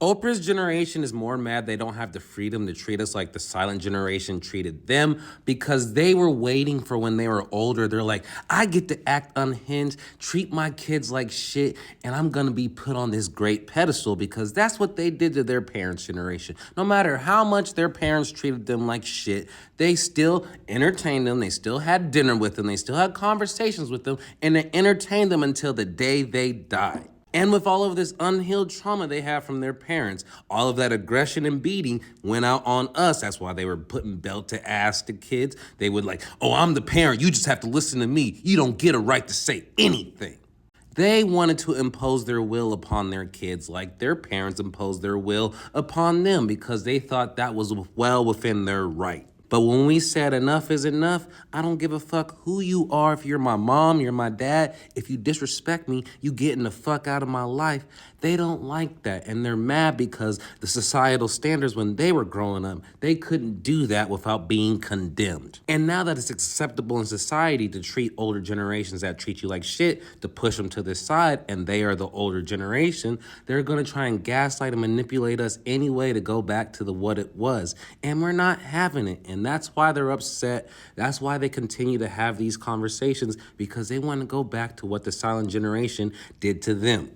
Oprah's generation is more mad they don't have the freedom to treat us like the silent generation treated them because they were waiting for when they were older. They're like, I get to act unhinged, treat my kids like shit, and I'm gonna be put on this great pedestal because that's what they did to their parents' generation. No matter how much their parents treated them like shit, they still entertained them, they still had dinner with them, they still had conversations with them, and they entertained them until the day they died. And with all of this unhealed trauma they have from their parents, all of that aggression and beating went out on us. That's why they were putting belt to ass to kids. They would like, oh, I'm the parent. You just have to listen to me. You don't get a right to say anything. They wanted to impose their will upon their kids like their parents imposed their will upon them because they thought that was well within their right. But when we said enough is enough, I don't give a fuck who you are. If you're my mom, you're my dad. If you disrespect me, you getting the fuck out of my life. They don't like that. And they're mad because the societal standards when they were growing up, they couldn't do that without being condemned. And now that it's acceptable in society to treat older generations that treat you like shit, to push them to the side, and they are the older generation, they're gonna try and gaslight and manipulate us anyway to go back to what it was. And we're not having it. And that's why they're upset. That's why they continue to have these conversations because they want to go back to what the silent generation did to them.